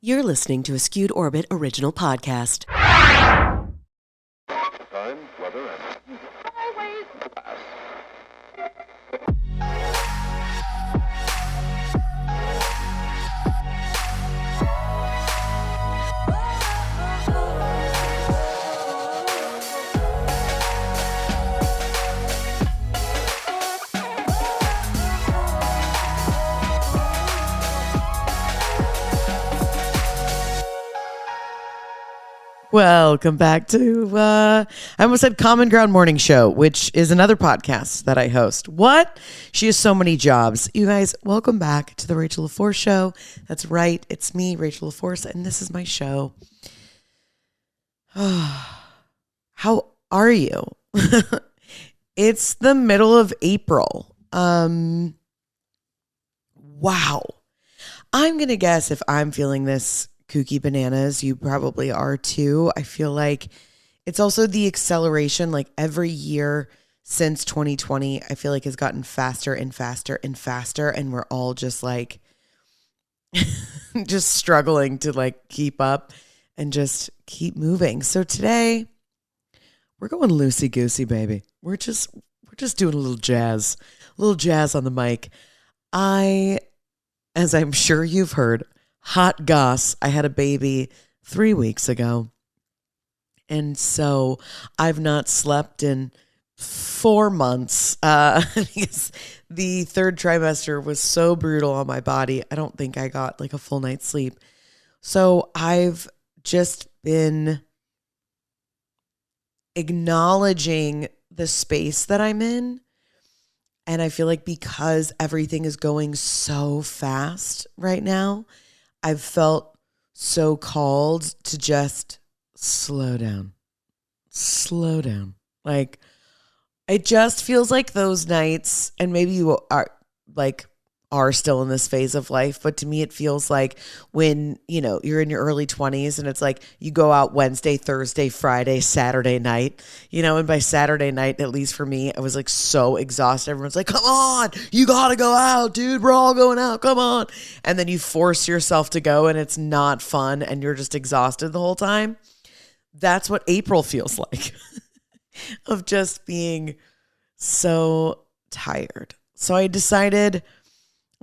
You're listening to a Skewed Orbit original podcast. Time, weather, and always pass. Welcome back to, I almost said Common Ground Morning Show, which is another podcast that I host. What? She has so many jobs. You guys, welcome back to the Rachel LaForce Show. That's right. It's me, Rachel LaForce, and this is my show. How are you? It's the middle of April. Wow. I'm going to guess if I'm feeling this kooky bananas, you probably are too. I feel like it's also the acceleration, like every year since 2020, I feel like has gotten faster and faster and faster. And we're all just like, just struggling to like keep up and just keep moving. So today we're going loosey goosey, baby. We're just doing a little jazz on the mic. As I'm sure you've heard, hot goss. I had a baby 3 weeks ago. And so I've not slept in 4 months because the third trimester was so brutal on my body. I don't think I got like a full night's sleep. So I've just been acknowledging the space that I'm in. And I feel like because everything is going so fast right now, I've felt so called to just slow down. Like, it just feels like those nights, and maybe you are still in this phase of life, but to me it feels like when, you're in your early 20s and it's like you go out Wednesday, Thursday, Friday, Saturday night, and by Saturday night, at least for me, I was like so exhausted. Everyone's like, come on, you gotta go out, dude, we're all going out, come on. And then you force yourself to go and it's not fun and you're just exhausted the whole time. That's what April feels like of just being so tired. So I decided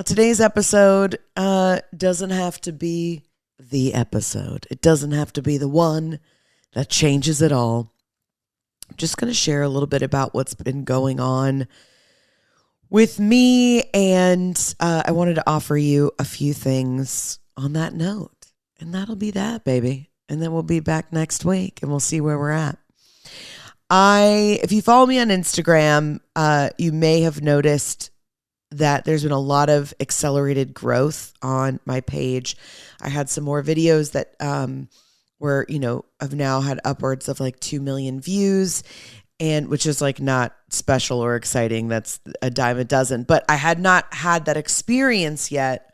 today's episode doesn't have to be the episode. It doesn't have to be the one that changes it all. I'm just going to share a little bit about what's been going on with me, and I wanted to offer you a few things on that note. And that'll be that, baby. And then we'll be back next week, and we'll see where we're at. If you follow me on Instagram, you may have noticed that there's been a lot of accelerated growth on my page. I had some more videos that were, I've now had upwards of like 2 million views, and which is like not special or exciting. That's a dime a dozen, but I had not had that experience yet.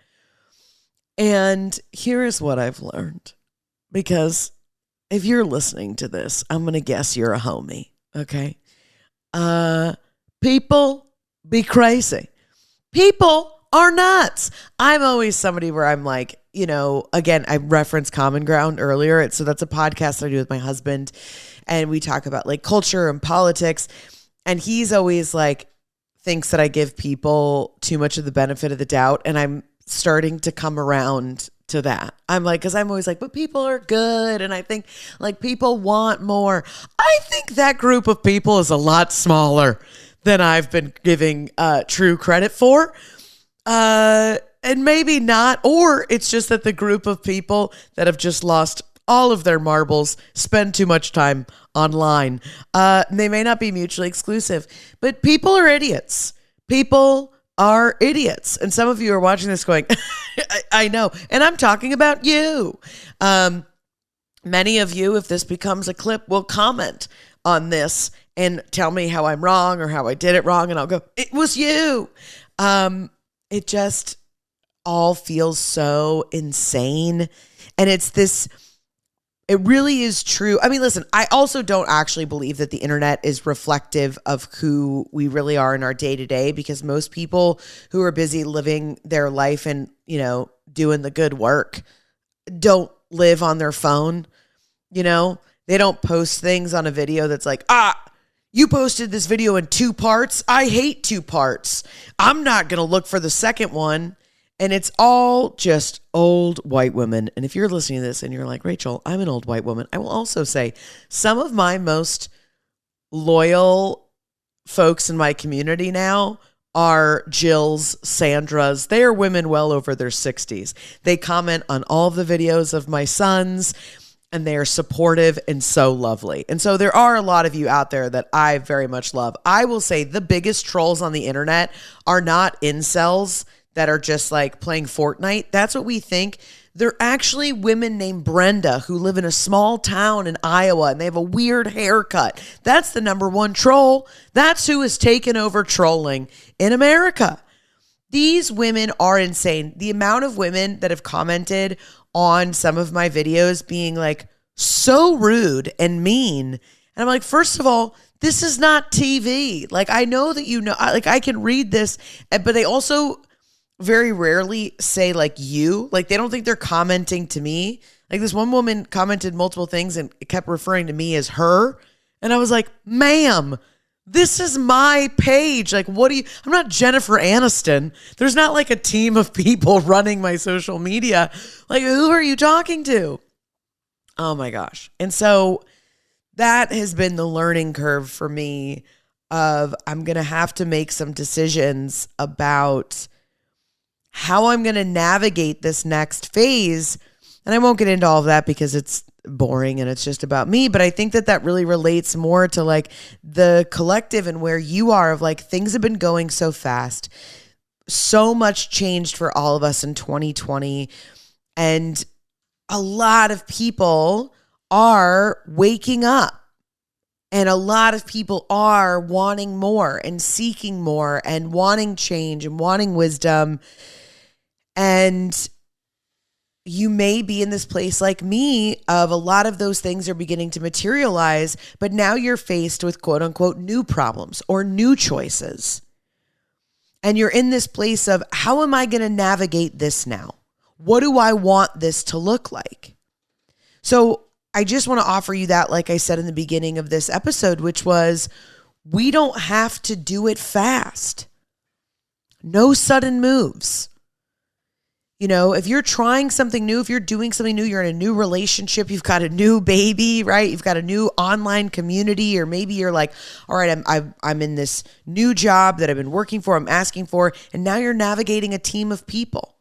And here is what I've learned, because if you're listening to this, I'm going to guess you're a homie. Okay. People be crazy. People are nuts. I'm always somebody where I'm like, again, I referenced Common Ground earlier. So that's a podcast I do with my husband. And we talk about like culture and politics. And he's always like, thinks that I give people too much of the benefit of the doubt. And I'm starting to come around to that. I'm like, because I'm always like, but people are good. And I think like people want more. I think that group of people is a lot smaller than I've been giving true credit for. And maybe not, or it's just that the group of people that have just lost all of their marbles spend too much time online. They may not be mutually exclusive, but people are idiots. People are idiots. And some of you are watching this going, I know. And I'm talking about you. Many of you, if this becomes a clip, will comment on this and tell me how I'm wrong or how I did it wrong. And I'll go, it was you. It just all feels so insane. And it's this, it really is true. I mean, listen, I also don't actually believe that the internet is reflective of who we really are in our day to day, because most people who are busy living their life and, doing the good work don't live on their phone. You know, they don't post things on a video that's like, you posted this video in 2 parts. I hate 2 parts. I'm not going to look for the second one. And it's all just old white women. And if you're listening to this and you're like, Rachel, I'm an old white woman, I will also say some of my most loyal folks in my community now are Jill's, Sandra's. They are women well over their 60s. They comment on all of the videos of my sons, and they are supportive and so lovely. And so there are a lot of you out there that I very much love. I will say the biggest trolls on the internet are not incels that are just like playing Fortnite. That's what we think. They're actually women named Brenda who live in a small town in Iowa, and they have a weird haircut. That's the number one troll. That's who has taken over trolling in America. These women are insane. The amount of women that have commented on some of my videos being like so rude and mean. And I'm like, first of all, this is not TV. Like, I know that you know, like I can read this, but they also very rarely say like you, like they don't think they're commenting to me. Like this one woman commented multiple things and kept referring to me as her. And I was like, ma'am, this is my page. Like, what do you, I'm not Jennifer Aniston. There's not like a team of people running my social media. Like, who are you talking to? Oh my gosh. And so that has been the learning curve for me of I'm going to have to make some decisions about how I'm going to navigate this next phase. And I won't get into all of that because it's boring and it's just about me. But I think that that really relates more to like the collective and where you are of like things have been going so fast. So much changed for all of us in 2020. And a lot of people are waking up. And a lot of people are wanting more and seeking more and wanting change and wanting wisdom. And you may be in this place like me of a lot of those things are beginning to materialize, but now you're faced with quote unquote new problems or new choices. And you're in this place of how am I going to navigate this now? What do I want this to look like? So I just want to offer you that, like I said in the beginning of this episode, which was we don't have to do it fast. No sudden moves. You know, if you're trying something new, if you're doing something new, you're in a new relationship, you've got a new baby, right? You've got a new online community, or maybe you're like, all right, I'm in this new job that I've been working for, I'm asking for, and now you're navigating a team of people.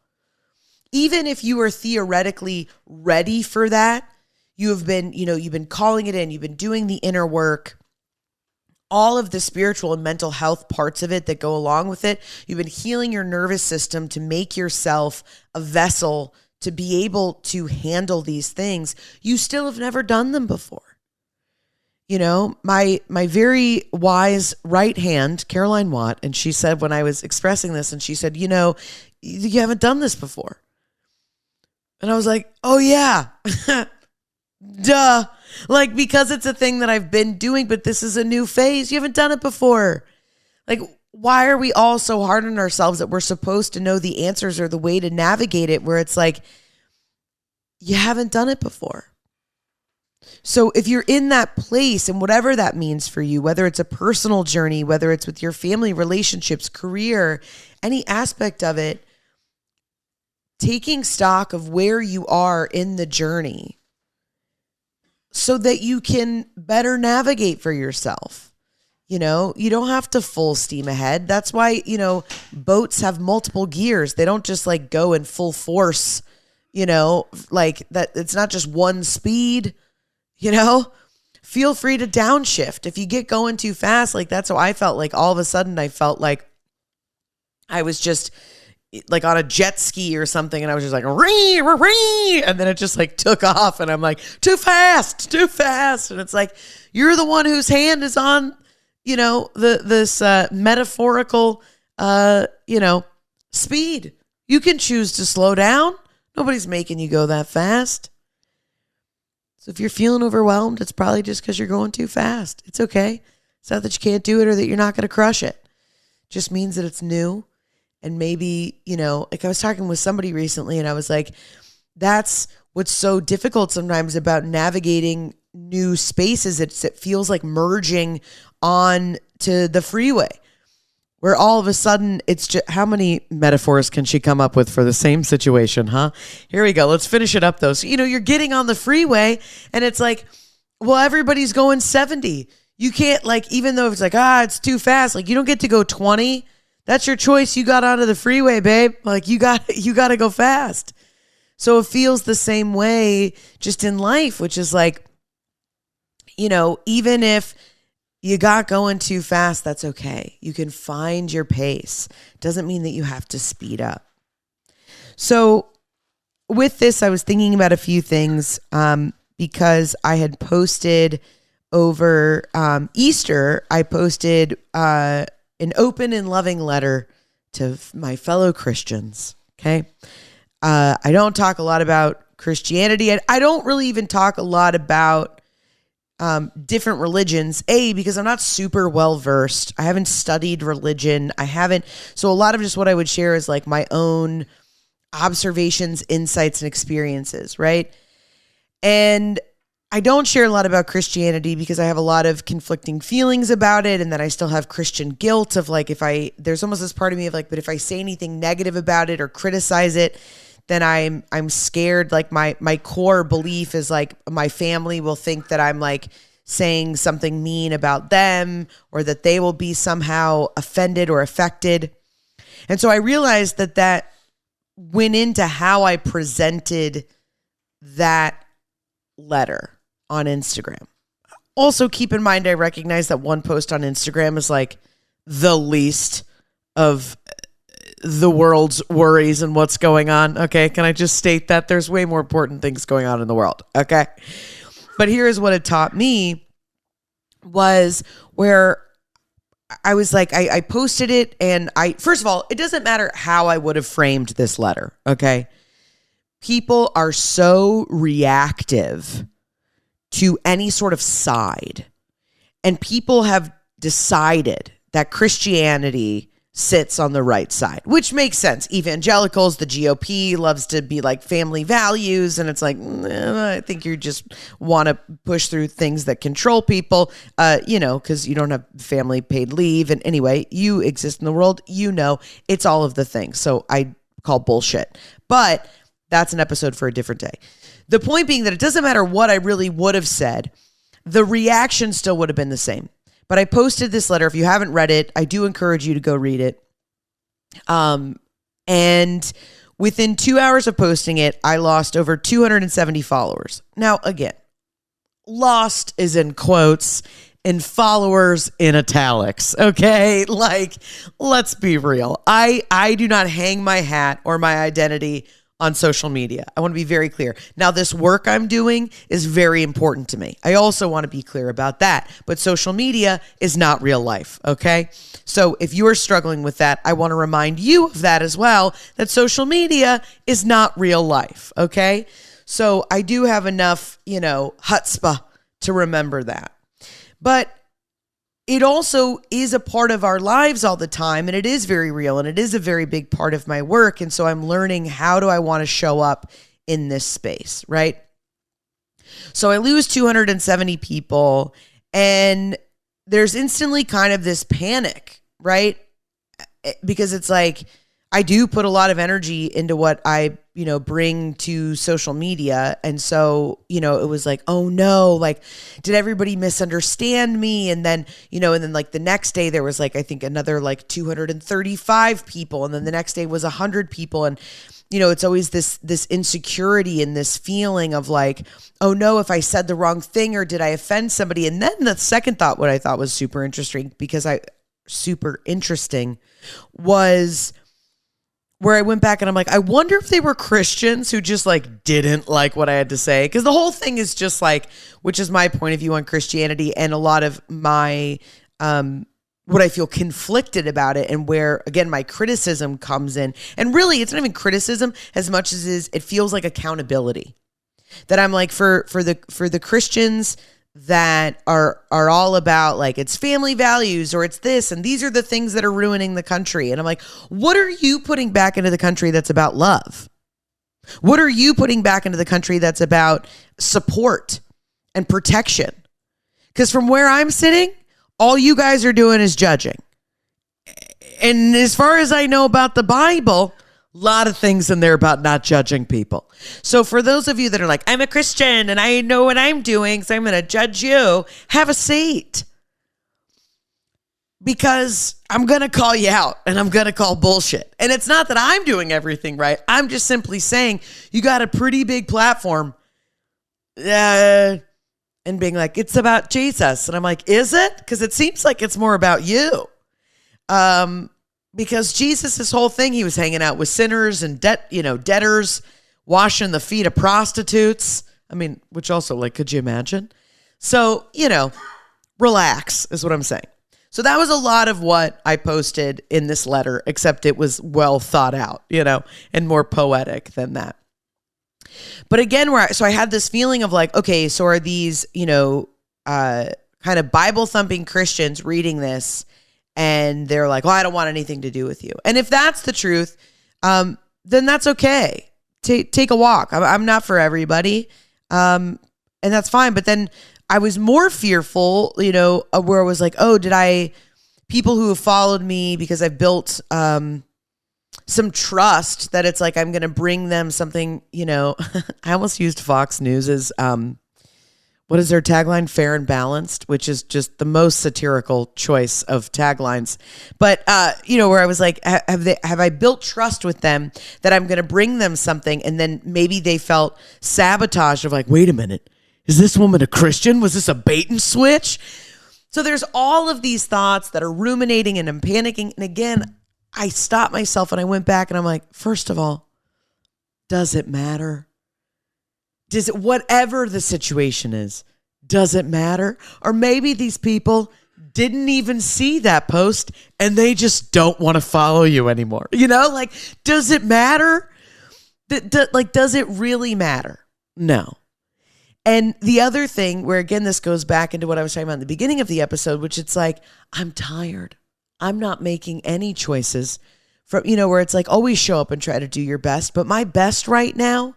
Even if you are theoretically ready for that, you've been calling it in, you've been doing the inner work, all of the spiritual and mental health parts of it that go along with it. You've been healing your nervous system to make yourself a vessel to be able to handle these things. You still have never done them before. You know, my very wise right hand, Caroline Watt, and she said when I was expressing this, and she said, you know, you haven't done this before. And I was like, oh yeah, duh. Like, because it's a thing that I've been doing, but this is a new phase. You haven't done it before. Like, why are we all so hard on ourselves that we're supposed to know the answers or the way to navigate it, where it's like, you haven't done it before. So if you're in that place, and whatever that means for you, whether it's a personal journey, whether it's with your family, relationships, career, any aspect of it, taking stock of where you are in the journey so that you can better navigate for yourself. You know, you don't have to full steam ahead. That's why, you know, boats have multiple gears. They don't just like go in full force, you know, like that. It's not just one speed, you know. Feel free to downshift. If you get going too fast, like that's how I felt. Like all of a sudden I felt like I was just like on a jet ski or something, and I was just like ree, ree, and then it just like took off, and I'm like too fast, and it's like you're the one whose hand is on, you know, this metaphorical speed. You can choose to slow down. Nobody's making you go that fast. So if you're feeling overwhelmed, it's probably just because you're going too fast. It's okay. It's not that you can't do it or that you're not going to crush it. It just means that it's new. And maybe, you know, like I was talking with somebody recently and I was like, that's what's so difficult sometimes about navigating new spaces. It feels like merging on to the freeway, where all of a sudden it's just, how many metaphors can she come up with for the same situation, huh? Here we go. Let's finish it up though. So, you're getting on the freeway and it's like, well, everybody's going 70. You can't, like, even though it's like, it's too fast. Like, you don't get to go 20. That's your choice. You got onto the freeway, babe. Like, you got to go fast. So it feels the same way just in life, which is like, even if you got going too fast, that's okay. You can find your pace. Doesn't mean that you have to speed up. So with this, I was thinking about a few things because I had posted over Easter, I posted an open and loving letter to my fellow Christians, okay? I don't talk a lot about Christianity. I don't really even talk a lot about different religions, because I'm not super well versed. I haven't studied religion. So a lot of just what I would share is like my own observations, insights, and experiences, right? And I don't share a lot about Christianity because I have a lot of conflicting feelings about it. And then I still have Christian guilt of like, there's almost this part of me of like, but if I say anything negative about it or criticize it, then I'm scared. Like my core belief is like my family will think that I'm like saying something mean about them or that they will be somehow offended or affected. And so I realized that went into how I presented that letter on Instagram. Also keep in mind, I recognize that one post on Instagram is like the least of the world's worries and what's going on. Okay. Can I just state that there's way more important things going on in the world? Okay. But here's what it taught me was where I was like, I posted it and first of all, it doesn't matter how I would have framed this letter. Okay. People are so reactive to any sort of side, and people have decided that Christianity sits on the right side, which makes sense. Evangelicals, the GOP loves to be like family values. And it's like, I think you just want to push through things that control people, because you don't have family paid leave. And anyway, you exist in the world, it's all of the things. So I call bullshit, but that's an episode for a different day. The point being that it doesn't matter what I really would have said, the reaction still would have been the same. But I posted this letter. If you haven't read it, I do encourage you to go read it. And within 2 hours of posting it, I lost over 270 followers. Now, again, lost is in quotes and followers in italics. Okay. Like, let's be real. I do not hang my hat or my identity on social media. I want to be very clear. Now, this work I'm doing is very important to me. I also want to be clear about that. But social media is not real life, okay? So if you are struggling with that, I want to remind you of that as well, that social media is not real life, okay? So I do have enough, chutzpah to remember that. But it also is a part of our lives all the time, and it is very real, and it is a very big part of my work. And so I'm learning, how do I want to show up in this space, right? So I lose 270 people, and there's instantly kind of this panic, right? Because it's like, I do put a lot of energy into what I, bring to social media. And so, it was like, oh no, like, did everybody misunderstand me? And then, like the next day there was like, I think another like 235 people. And then the next day was 100 people. And, it's always this insecurity and this feeling of like, oh no, if I said the wrong thing or did I offend somebody? And then the second thought, what I thought was super interesting was where I went back and I'm like, I wonder if they were Christians who just like didn't like what I had to say. Because the whole thing is just like, which is my point of view on Christianity and a lot of my, what I feel conflicted about it, and where, again, my criticism comes in. And really, it's not even criticism as much as it feels like accountability. That I'm like, for the Christians that are all about like, it's family values or it's this, and these are the things that are ruining the country. And I'm like, what are you putting back into the country that's about love? What are you putting back into the country that's about support and protection? Because from where I'm sitting, all you guys are doing is judging. And as far as I know about the Bible, a lot of things in there about not judging people. So for those of you that are like, I'm a Christian and I know what I'm doing, so I'm going to judge you, have a seat. Because I'm going to call you out and I'm going to call bullshit. And it's not that I'm doing everything right. I'm just simply saying you got a pretty big platform and being like, it's about Jesus. And I'm like, is it? Because it seems like it's more about you. Because Jesus, his whole thing, he was hanging out with sinners and debtors, washing the feet of prostitutes. I mean, which also, like, could you imagine? So, relax is what I'm saying. So that was a lot of what I posted in this letter, except it was well thought out, and more poetic than that. But again, so I had this feeling of like, okay, so are these, kind of Bible thumping Christians reading this and they're like, well, I don't want anything to do with you. And if that's the truth, then that's okay. Take a walk. I'm not for everybody. And that's fine. But then I was more fearful, where I was like, oh, people who have followed me because I've built some trust that it's like I'm going to bring them something, I almost used Fox News's, what is their tagline? Fair and balanced, which is just the most satirical choice of taglines. But, where I was like, have I built trust with them that I'm going to bring them something? And then maybe they felt sabotage of like, wait a minute. Is this woman a Christian? Was this a bait and switch? So there's all of these thoughts that are ruminating and I'm panicking. And again, I stopped myself and I went back and I'm like, first of all, does it matter? Does it, whatever the situation is, does it matter? Or maybe these people didn't even see that post and they just don't want to follow you anymore. Does it matter? Does it really matter? No. And the other thing where, again, this goes back into what I was talking about in the beginning of the episode, which it's like, I'm tired. I'm not making any choices from, where it's like always show up and try to do your best. But my best right now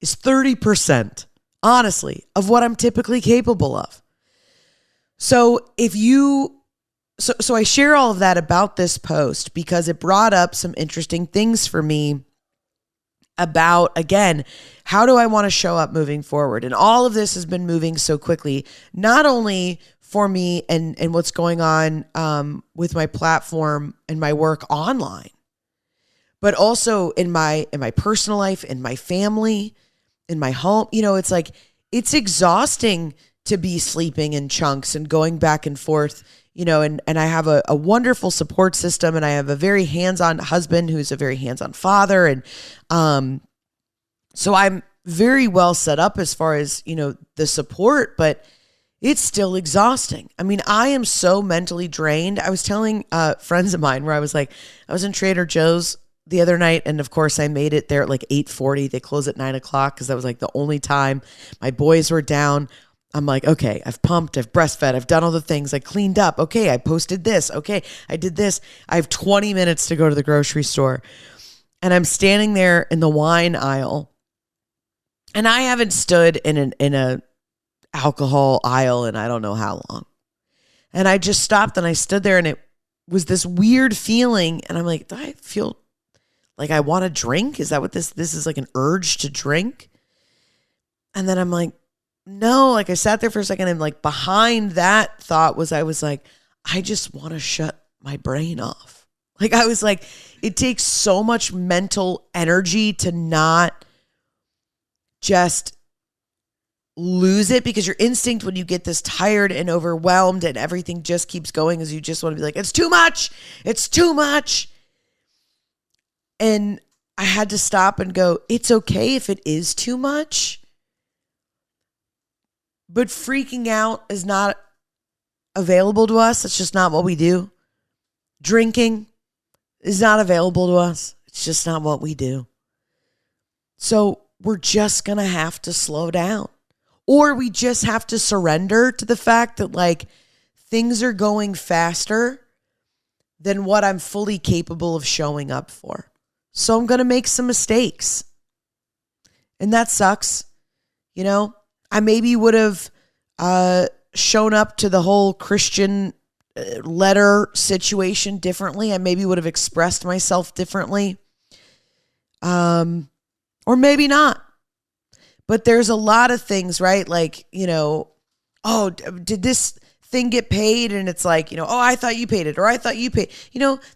is 30%, honestly, of what I'm typically capable of. So so I share all of that about this post because it brought up some interesting things for me about, again, how do I want to show up moving forward? And all of this has been moving so quickly, not only for me and what's going on with my platform and my work online, but also in my personal life, in my family, in my home. It's like, it's exhausting to be sleeping in chunks and going back and forth, and I have a wonderful support system and I have a very hands-on husband who's a very hands-on father. And so I'm very well set up as far as, the support, but it's still exhausting. I mean, I am so mentally drained. I was telling friends of mine where I was like, I was in Trader Joe's the other night. And of course I made it there at like 8:40. They close at 9:00 because that was like the only time my boys were down. I'm like, okay, I've pumped, I've breastfed, I've done all the things, I cleaned up. Okay, I posted this. Okay, I did this. I have 20 minutes to go to the grocery store. And I'm standing there in the wine aisle. And I haven't stood in a alcohol aisle in I don't know how long. And I just stopped and I stood there and it was this weird feeling. And I'm like, do I feel like I want to drink? Is that what this is, like an urge to drink? And then I'm like, no, like I sat there for a second and like behind that thought I was like, I just want to shut my brain off. Like I was like, it takes so much mental energy to not just lose it, because your instinct when you get this tired and overwhelmed and everything just keeps going is you just want to be like, it's too much. It's too much. And I had to stop and go, it's okay if it is too much. But freaking out is not available to us. It's just not what we do. Drinking is not available to us. It's just not what we do. So we're just going to have to slow down. Or we just have to surrender to the fact that like things are going faster than what I'm fully capable of showing up for. So I'm going to make some mistakes. And that sucks. I maybe would have shown up to the whole Christian letter situation differently. I maybe would have expressed myself differently. Or maybe not. But there's a lot of things, right? Like, oh, did this thing get paid? And it's like, oh, I thought you paid it, or I thought you paid.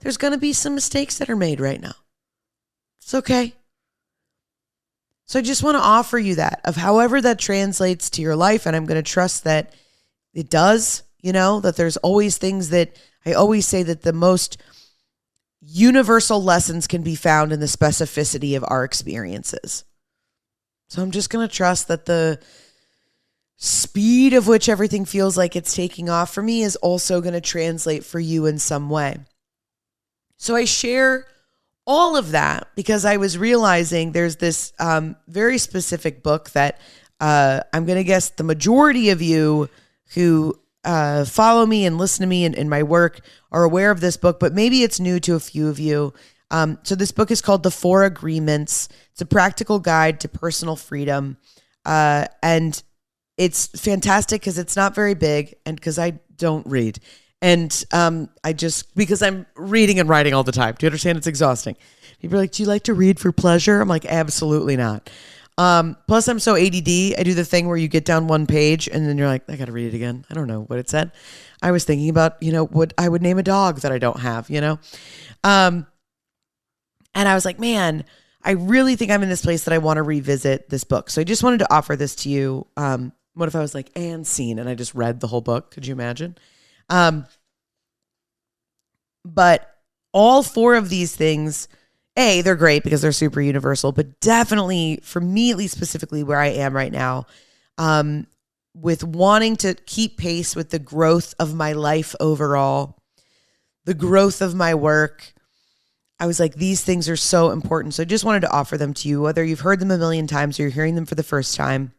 There's going to be some mistakes that are made right now. It's okay. So I just want to offer you that, of however that translates to your life. And I'm going to trust that it does, that there's always things that I always say that the most universal lessons can be found in the specificity of our experiences. So I'm just going to trust that the speed of which everything feels like it's taking off for me is also going to translate for you in some way. So I share all of that because I was realizing there's this very specific book that I'm going to guess the majority of you who follow me and listen to me and my work are aware of this book, but maybe it's new to a few of you. So this book is called The Four Agreements. It's a practical guide to personal freedom. And it's fantastic because it's not very big and because I don't read. And because I'm reading and writing all the time. Do you understand? It's exhausting. People are like, do you like to read for pleasure? I'm like, absolutely not. Plus I'm so ADD. I do the thing where you get down one page and then you're like, I got to read it again. I don't know what it said. I was thinking about, what I would name a dog that I don't have, and I was like, man, I really think I'm in this place that I want to revisit this book. So I just wanted to offer this to you. What if I was like, and scene, and I just read the whole book? Could you imagine? But all four of these things, they're great because they're super universal, but definitely for me, at least specifically where I am right now, with wanting to keep pace with the growth of my life overall, the growth of my work, I was like, these things are so important. So I just wanted to offer them to you, whether you've heard them a million times or you're hearing them for the first time.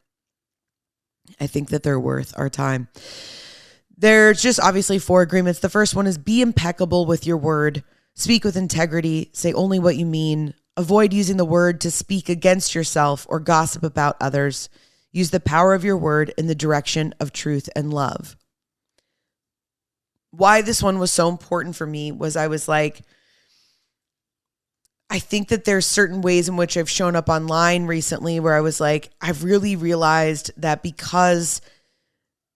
I think that they're worth our time. There's just obviously 4 agreements. The first one is be impeccable with your word. Speak with integrity. Say only what you mean. Avoid using the word to speak against yourself or gossip about others. Use the power of your word in the direction of truth and love. Why this one was so important for me was I was like, I think that there's certain ways in which I've shown up online recently where I was like, I've really realized that because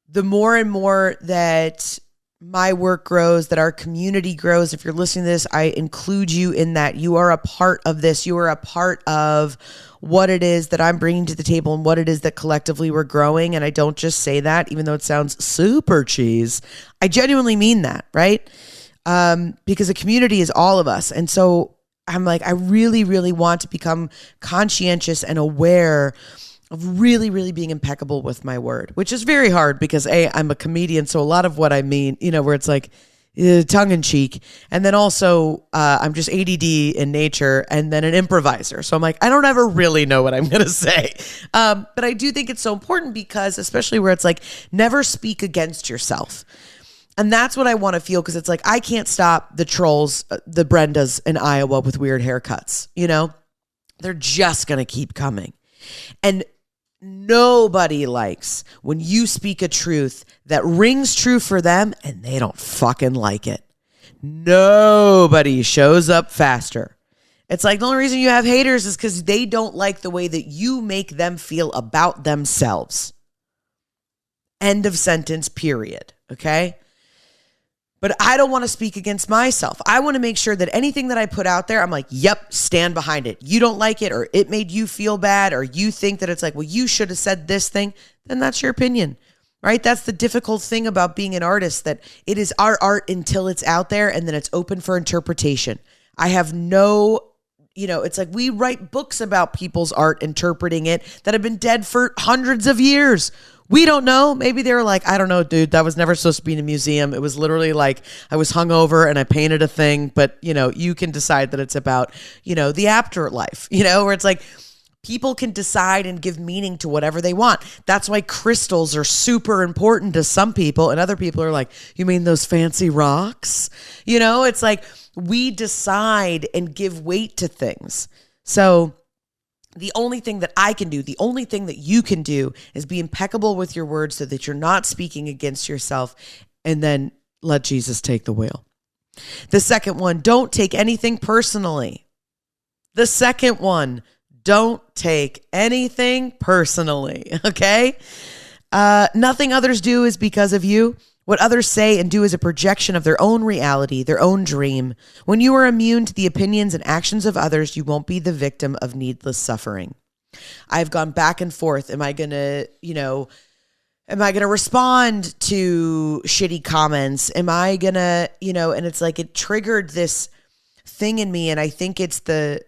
the more and more that my work grows, that our community grows, if you're listening to this, I include you in that. You are a part of this. You are a part of what it is that I'm bringing to the table and what it is that collectively we're growing. And I don't just say that, even though it sounds super cheese. I genuinely mean that, right? Because a community is all of us. And so I'm like, I really, really want to become conscientious and aware of really, really being impeccable with my word, which is very hard because I'm a comedian. So a lot of what I mean, where it's like tongue in cheek. And then also I'm just ADD in nature and then an improviser. So I'm like, I don't ever really know what I'm going to say. But I do think it's so important because especially where it's like, never speak against yourself. And that's what I want to feel because it's like, I can't stop the trolls, the Brendas in Iowa with weird haircuts, They're just going to keep coming. And nobody likes when you speak a truth that rings true for them and they don't fucking like it. Nobody shows up faster. It's like the only reason you have haters is because they don't like the way that you make them feel about themselves. End of sentence, period. Okay? But I don't want to speak against myself. I want to make sure that anything that I put out there, I'm like, yep, stand behind it. You don't like it or it made you feel bad or you think that it's like, well, you should have said this thing. Then that's your opinion, right? That's the difficult thing about being an artist, that it is our art until it's out there and then it's open for interpretation. I have no, it's like we write books about people's art, interpreting it, that have been dead for hundreds of years. We don't know. Maybe they were like, I don't know, dude, that was never supposed to be in a museum. It was literally like I was hungover and I painted a thing. But, you can decide that it's about, the afterlife, where it's like people can decide and give meaning to whatever they want. That's why crystals are super important to some people. And other people are like, you mean those fancy rocks? It's like we decide and give weight to things. So The only thing that I can do, the only thing that you can do is be impeccable with your words so that you're not speaking against yourself, and then let Jesus take the wheel. The second one, don't take anything personally. The second one, don't take anything personally, okay? Nothing others do is because of you. What others say and do is a projection of their own reality, their own dream. When you are immune to the opinions and actions of others, you won't be the victim of needless suffering. I've gone back and forth. Am I going to respond to shitty comments? Am I going to, and it's like it triggered this thing in me. And I think it's the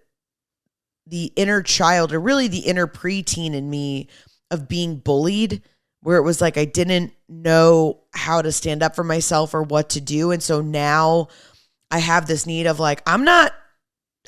inner child, or really the inner preteen in me, of being bullied, where it was like I didn't know how to stand up for myself or what to do. And so now I have this need of like, you're not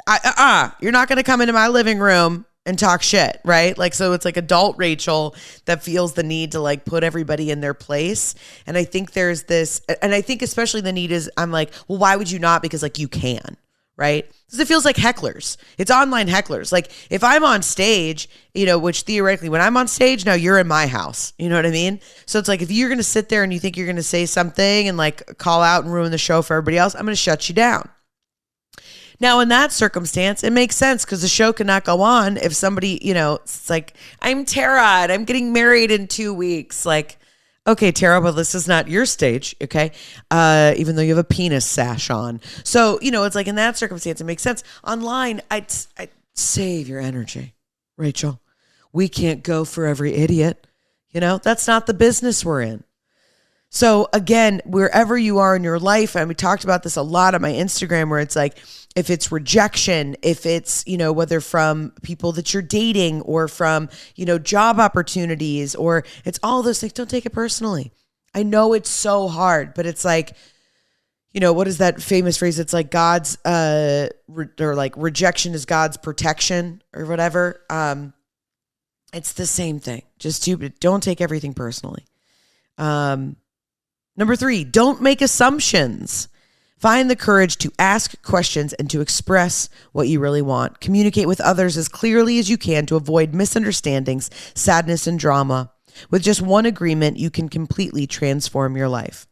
going to come into my living room and talk shit, right? Like, so it's like adult Rachel that feels the need to like put everybody in their place. And I think there's this, and I think especially the need is, I'm like, well, why would you not? Because like you can, right? Because it feels like hecklers. It's online hecklers. Like if I'm on stage, which theoretically when I'm on stage, now you're in my house. You know what I mean? So it's like if you're going to sit there and you think you're going to say something and like call out and ruin the show for everybody else, I'm going to shut you down. Now, in that circumstance, it makes sense because the show cannot go on if somebody, it's like, I'm Tara and I'm getting married in 2 weeks. Like, okay, Tara, but this is not your stage, okay? Even though you have a penis sash on. So, it's like in that circumstance, it makes sense. Online, I'd save your energy, Rachel. We can't go for every idiot. That's not the business we're in. So again, wherever you are in your life, and we talked about this a lot on my Instagram, where it's like, if it's rejection, if it's, whether from people that you're dating or from, job opportunities, or it's all those things, don't take it personally. I know it's so hard, but it's like, what is that famous phrase? It's like God's, or like rejection is God's protection or whatever. It's the same thing. Just don't take everything personally. Number 3, don't make assumptions. Find the courage to ask questions and to express what you really want. Communicate with others as clearly as you can to avoid misunderstandings, sadness, and drama. With just one agreement, you can completely transform your life.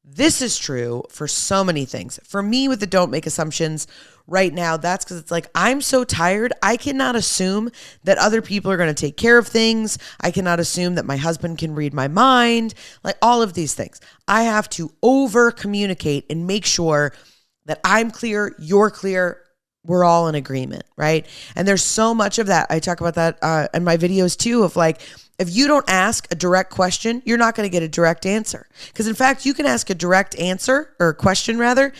This is true for so many things. For me, with the don't make assumptions right now, that's because it's like, I'm so tired. I cannot assume that other people are going to take care of things. I cannot assume that my husband can read my mind, like all of these things. I have to over communicate and make sure that I'm clear, you're clear, we're all in agreement, right? And there's so much of that. I talk about that in my videos too, of like, if you don't ask a direct question, you're not going to get a direct answer. Because in fact, you can ask a direct answer, or a question rather,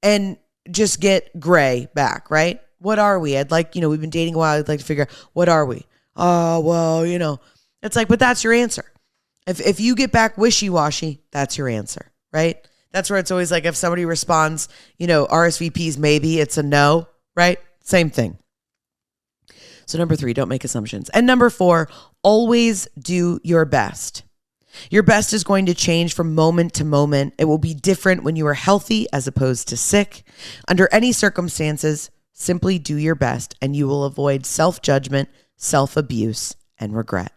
and just get gray back, right? What are we? I'd like, we've been dating a while. I'd like to figure out, what are we? Oh, well, it's like, but that's your answer. If you get back wishy-washy, that's your answer, right? That's where it's always like, if somebody responds, RSVPs, maybe it's a no, right? Same thing. So number 3, don't make assumptions. And number 4, always do your best. Your best is going to change from moment to moment. It will be different when you are healthy as opposed to sick. Under any circumstances, simply do your best and you will avoid self-judgment, self-abuse, and regret.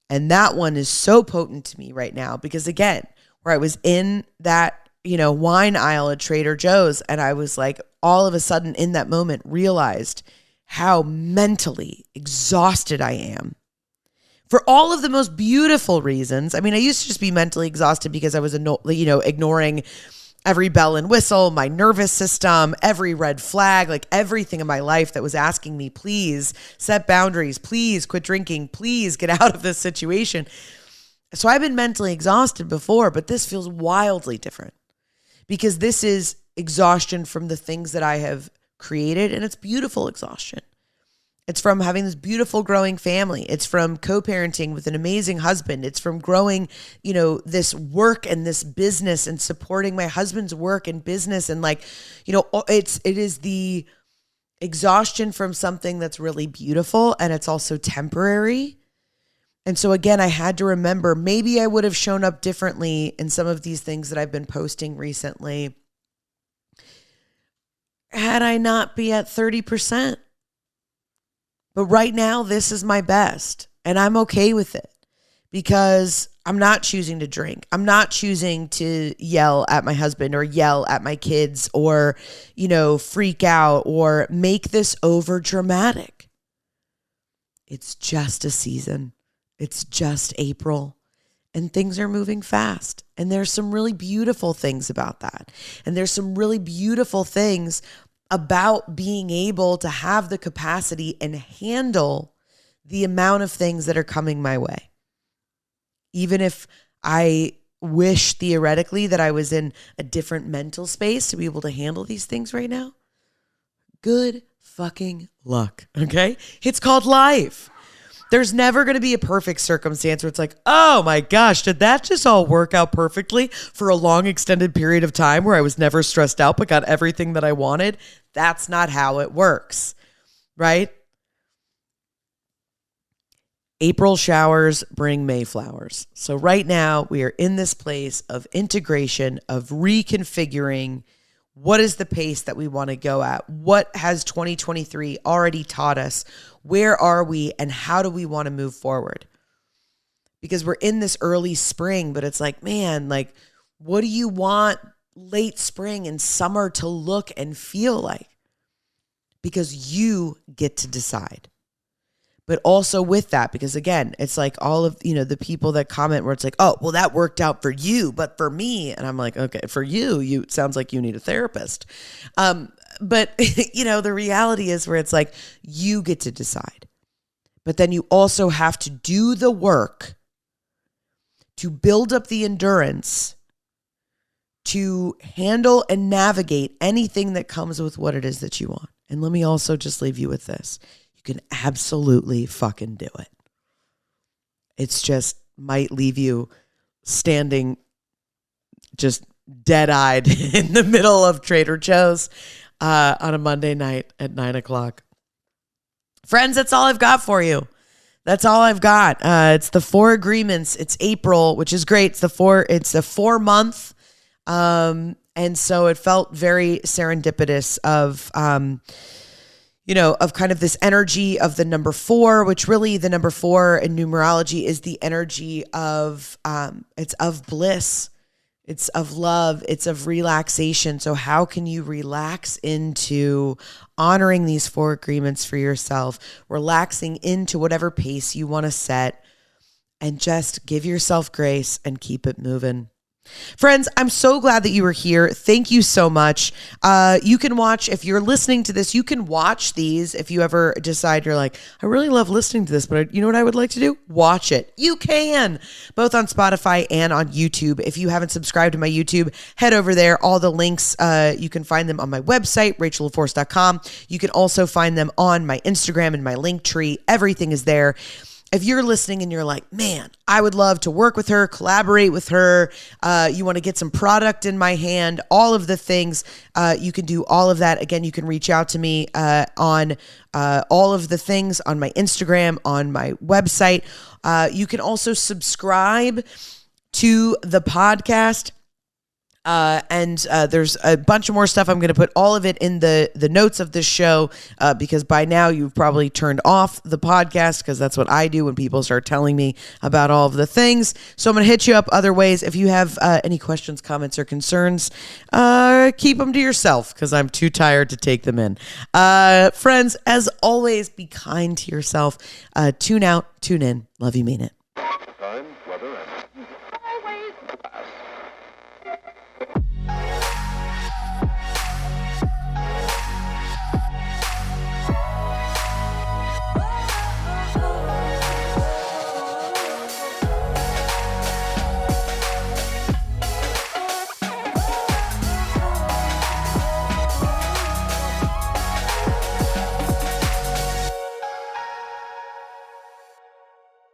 And that one is so potent to me right now because, again, where I was in that, wine aisle at Trader Joe's, and I was like, all of a sudden in that moment realized how mentally exhausted I am. For all of the most beautiful reasons. I mean, I used to just be mentally exhausted because I was, ignoring every bell and whistle, my nervous system, every red flag, like everything in my life that was asking me, please set boundaries, please quit drinking, please get out of this situation. So I've been mentally exhausted before, but this feels wildly different because this is exhaustion from the things that I have created, and it's beautiful exhaustion. It's from having this beautiful growing family. It's from co-parenting with an amazing husband. It's from growing, this work and this business and supporting my husband's work and business. And it is the exhaustion from something that's really beautiful, and it's also temporary. And so again, I had to remember, maybe I would have shown up differently in some of these things that I've been posting recently had I not be at 30%. But right now, this is my best. And I'm okay with it because I'm not choosing to drink. I'm not choosing to yell at my husband or yell at my kids or, freak out or make this over dramatic. It's just a season. It's just April. And things are moving fast. And there's some really beautiful things about that. And there's some really beautiful things about being able to have the capacity and handle the amount of things that are coming my way. Even if I wish theoretically that I was in a different mental space to be able to handle these things right now, good fucking luck, okay? It's called life. There's never going to be a perfect circumstance where it's like, oh my gosh, did that just all work out perfectly for a long extended period of time where I was never stressed out but got everything that I wanted? That's not how it works, right? April showers bring May flowers. So right now we are in this place of integration, of reconfiguring. What is the pace that we want to go at? What has 2023 already taught us? Where are we and how do we want to move forward? Because we're in this early spring, but it's like, man, like, what do you want late spring and summer to look and feel like? Because you get to decide. But also with that, because again, it's like all of, the people that comment where it's like, oh, well, that worked out for you, but for me, and I'm like, okay, for you, it sounds like you need a therapist. But the reality is where it's like, you get to decide, but then you also have to do the work to build up the endurance to handle and navigate anything that comes with what it is that you want. And let me also just leave you with this. Can absolutely fucking do it. It's just might leave you standing just dead-eyed in the middle of Trader Joe's on a Monday night at 9:00. Friends, that's all I've got for you. That's all I've got. It's the 4 agreements. It's April, which is great. It's a 4-month. And so it felt very serendipitous of kind of this energy of the number 4, which really the number 4 in numerology is the energy of, it's of bliss. It's of love. It's of relaxation. So how can you relax into honoring these 4 agreements for yourself, relaxing into whatever pace you want to set, and just give yourself grace and keep it moving. Friends, I'm so glad that you were here. Thank you so much. You can watch, if you're listening to this, you can watch these if you ever decide you're like, I really love listening to this, but you know what I would like to do? Watch it. You can, both on Spotify and on YouTube. If you haven't subscribed to my YouTube, head over there. All the links, you can find them on my website, rachellaforce.com. You can also find them on my Instagram and my link tree. Everything is there. If you're listening and you're like, man, I would love to work with her, collaborate with her, you want to get some product in my hand, all of the things, you can do all of that. Again, you can reach out to me on all of the things on my Instagram, on my website. You can also subscribe to the podcast. And there's a bunch of more stuff. I'm going to put all of it in the notes of this show because by now you've probably turned off the podcast because that's what I do when people start telling me about all of the things. So I'm going to hit you up other ways. If you have any questions, comments, or concerns, keep them to yourself because I'm too tired to take them in. Friends, as always, be kind to yourself. Tune out, tune in. Love you, mean it.